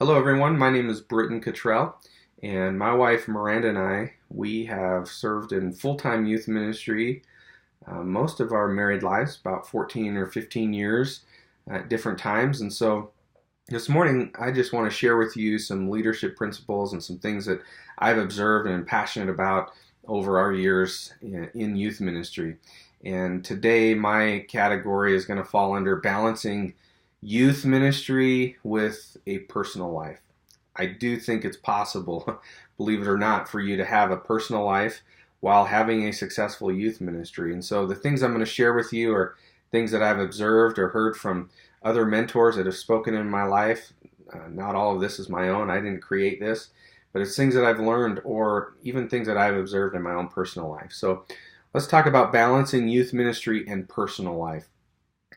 Hello, everyone. My name is Britton Cottrell, and my wife Miranda and we have served in full-time youth ministry most of our married lives, about 14 or 15 years at different times. And so this morning, I just want to share with you some leadership principles and some things that I've observed and am passionate about over our years in youth ministry. And today, my category is going to fall under balancing youth ministry with a personal life. I do think it's possible, believe it or not, for you to have a personal life while having a successful youth ministry. And so the things I'm going to share with you are things that I've observed or heard from other mentors that have spoken in my life. Not all of this is my own. I didn't create this, but it's things that I've learned or even things that I've observed in my own personal life. So let's talk about balancing youth ministry and personal life.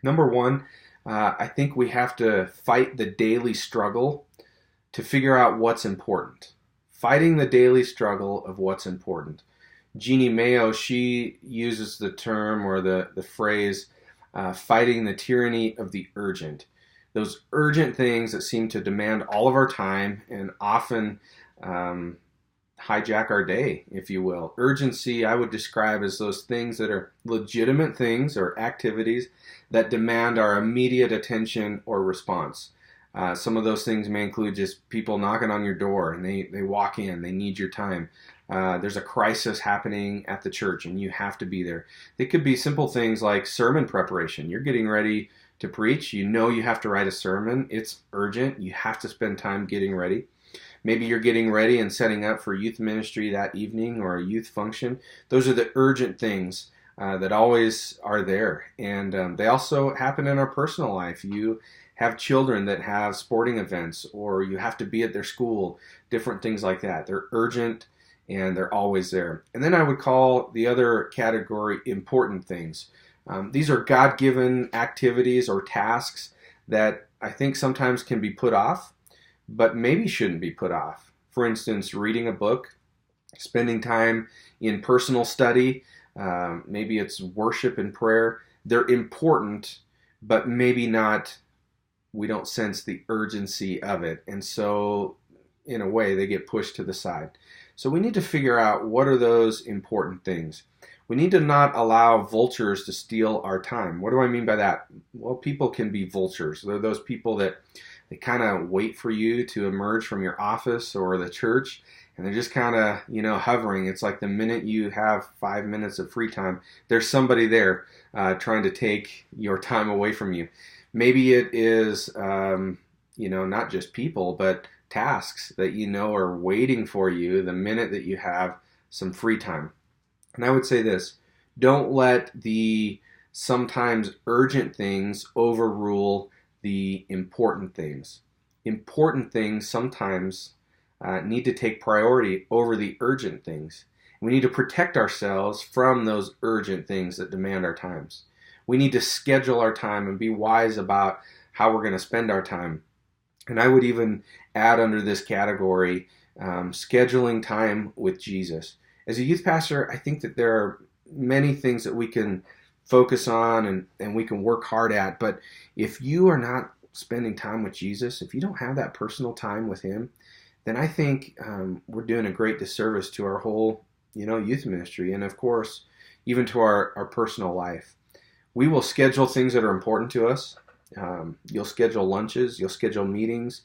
Number one, I think we have to fight the daily struggle to figure out what's important. Fighting the daily struggle of what's important. Jeannie Mayo, she uses the term or the phrase, fighting the tyranny of the urgent. Those urgent things that seem to demand all of our time and often hijack our day, if you will. Urgency, I would describe as those things that are legitimate things or activities that demand our immediate attention or response. Some of those things may include just people knocking on your door and they walk in, they need your time. There's a crisis happening at the church and you have to be there. It could be simple things like sermon preparation. You're getting ready to preach. You know you have to write a sermon. It's urgent. You have to spend time getting ready. Maybe you're getting ready and setting up for youth ministry that evening or a youth function. Those are the urgent things that always are there. And they also happen in our personal life. You have children that have sporting events or you have to be at their school, different things like that. They're urgent and they're always there. And then I would call the other category important things. These are God-given activities or tasks that I think sometimes can be put off, but maybe shouldn't be put off. For instance, reading a book, spending time in personal study, maybe it's worship and prayer. They're important, but maybe not, we don't sense the urgency of it. And so, in a way, they get pushed to the side. So we need to figure out what are those important things. We need to not allow vultures to steal our time. What do I mean by that? Well, people can be vultures. They're those people that they kind of wait for you to emerge from your office or the church, and they're just kind of, hovering. It's like the minute you have 5 minutes of free time, there's somebody there trying to take your time away from you. Maybe it is, not just people, but tasks that are waiting for you the minute that you have some free time. And I would say this, don't let the sometimes urgent things overrule the important things. Important things sometimes need to take priority over the urgent things. We need to protect ourselves from those urgent things that demand our times. We need to schedule our time and be wise about how we're going to spend our time. And I would even add under this category, scheduling time with Jesus. As a youth pastor, I think that there are many things that we can focus on and we can work hard at. But if you are not spending time with Jesus, if you don't have that personal time with Him, then I think we're doing a great disservice to our whole, youth ministry. And of course, even to our personal life. We will schedule things that are important to us. You'll schedule lunches, you'll schedule meetings,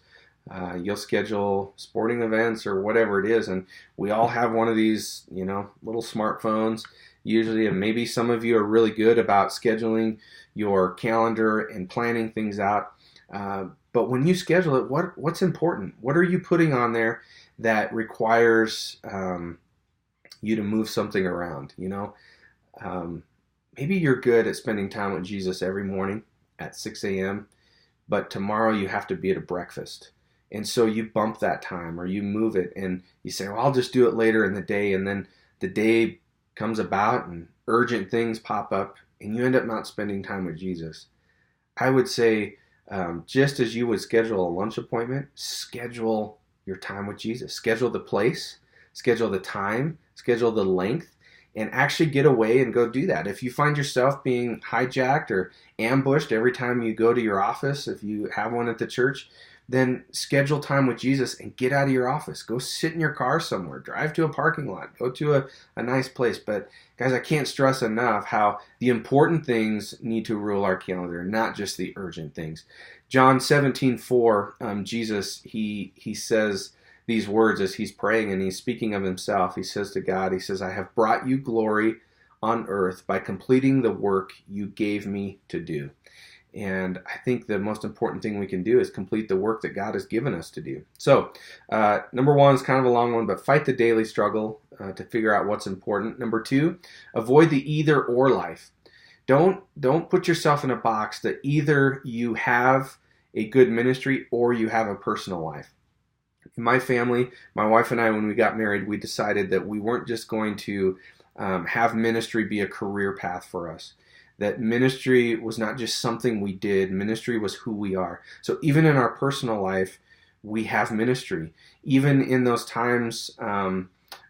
you'll schedule sporting events or whatever it is. And we all have one of these, little smartphones usually. And maybe some of you are really good about scheduling your calendar and planning things out. But when you schedule it, what's important? What are you putting on there that requires you to move something around? Maybe you're good at spending time with Jesus every morning at 6 a.m., but tomorrow you have to be at a breakfast. And so you bump that time or you move it and you say, well, I'll just do it later in the day. And then the day comes about and urgent things pop up and you end up not spending time with Jesus. I would say, just as you would schedule a lunch appointment, schedule your time with Jesus. Schedule the place, schedule the time, schedule the length, and actually get away and go do that. If you find yourself being hijacked or ambushed every time you go to your office, if you have one at the church, then schedule time with Jesus and get out of your office. Go sit in your car somewhere. Drive to a parking lot. Go to a nice place. But guys, I can't stress enough how the important things need to rule our calendar, not just the urgent things. John 17:4, Jesus, he says these words as he's praying, and he's speaking of himself. He says to God, he says, I have brought you glory on earth by completing the work you gave me to do. And I think the most important thing we can do is complete the work that God has given us to do. So, number one is kind of a long one, but fight the daily struggle to figure out what's important. Number two, avoid the either or life. Don't put yourself in a box that either you have a good ministry or you have a personal life. In my family, my wife and I, when we got married, we decided that we weren't just going to have ministry be a career path for us. That ministry was not just something we did. Ministry was who we are. So even in our personal life, we have ministry. Even in those times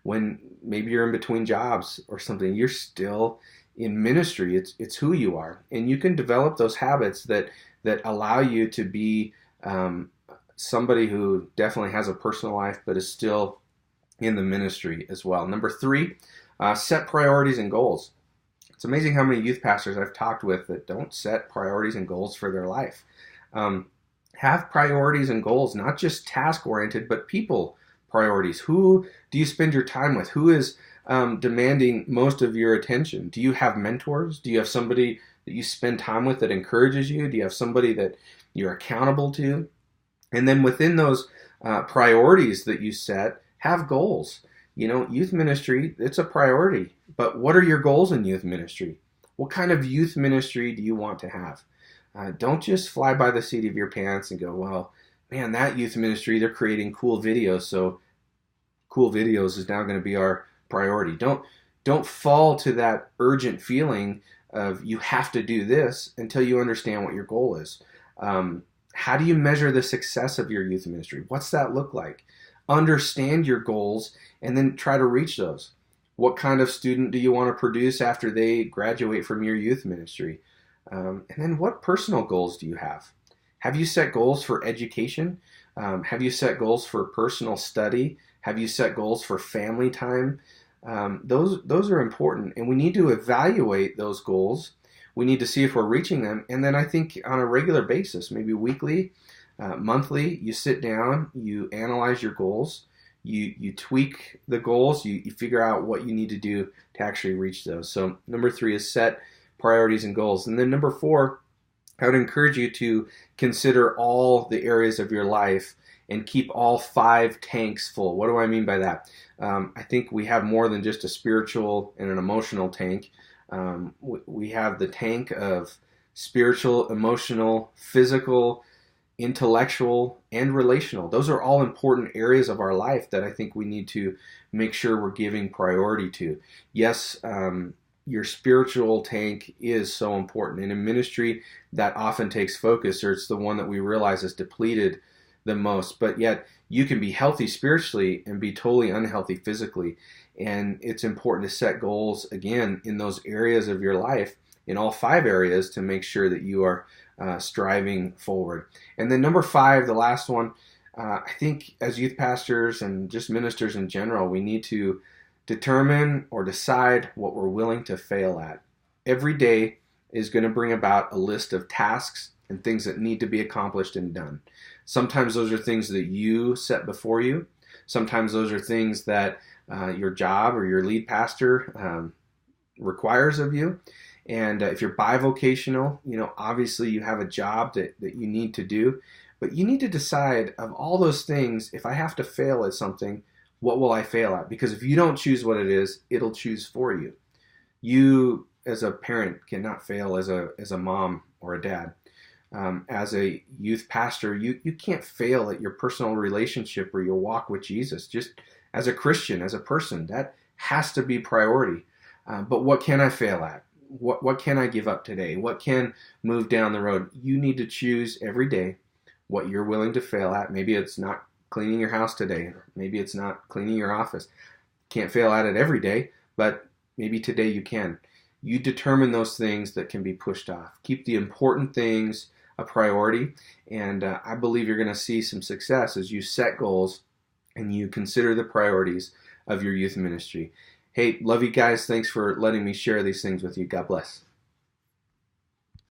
when maybe you're in between jobs or something, you're still in ministry. It's who you are. And you can develop those habits that allow you to be somebody who definitely has a personal life but is still in the ministry as well. Number three, set priorities and goals. It's amazing how many youth pastors I've talked with that don't set priorities and goals for their life. Have priorities and goals, not just task-oriented, but people priorities. Who do you spend your time with? Who is demanding most of your attention? Do you have mentors? Do you have somebody that you spend time with that encourages you? Do you have somebody that you're accountable to? And then within those priorities that you set, have goals. You know, youth ministry, it's a priority. But what are your goals in youth ministry? What kind of youth ministry do you want to have? Don't just fly by the seat of your pants and go, well, man, that youth ministry, they're creating cool videos, so cool videos is now going to be our priority. Don't fall to that urgent feeling of you have to do this until you understand what your goal is. How do you measure the success of your youth ministry? What's that look like? Understand your goals and then try to reach those. What kind of student do you want to produce after they graduate from your youth ministry? And then what personal goals do you have? Have you set goals for education? Have you set goals for personal study? Have you set goals for family time? Those are important, and we need to evaluate those goals. We need to see if we're reaching them, and then I think on a regular basis, maybe weekly, monthly, you sit down, you analyze your goals, you tweak the goals, you figure out what you need to do to actually reach those. So number three is set priorities and goals. And then number four, I would encourage you to consider all the areas of your life and keep all 5 tanks full. What do I mean by that? I think we have more than just a spiritual and an emotional tank. We have the tank of spiritual, emotional, physical, intellectual, and relational. Those are all important areas of our life that I think we need to make sure we're giving priority to. Yes, your spiritual tank is so important. And in ministry, that often takes focus, or it's the one that we realize is depleted the most. But yet, you can be healthy spiritually and be totally unhealthy physically. And it's important to set goals, again, in those areas of your life, in all 5 areas, to make sure that you are striving forward. And then number 5, the last one, I think as youth pastors and just ministers in general, we need to determine or decide what we're willing to fail at. Every day is going to bring about a list of tasks and things that need to be accomplished and done. Sometimes those are things that you set before you. Sometimes those are things that your job or your lead pastor requires of you. And if you're bivocational, obviously you have a job that you need to do. But you need to decide, of all those things, if I have to fail at something, what will I fail at? Because if you don't choose what it is, it'll choose for you. You, as a parent, cannot fail as a mom or a dad. As a youth pastor, you can't fail at your personal relationship or your walk with Jesus. Just as a Christian, as a person, that has to be priority. But what can I fail at? What can I give up today? What can move down the road? You need to choose every day what you're willing to fail at. Maybe it's not cleaning your house today. Maybe it's not cleaning your office. Can't fail at it every day, but maybe today you can. You determine those things that can be pushed off. Keep the important things a priority. And I believe you're going to see some success as you set goals and you consider the priorities of your youth ministry. Hey, love you guys. Thanks for letting me share these things with you. God bless.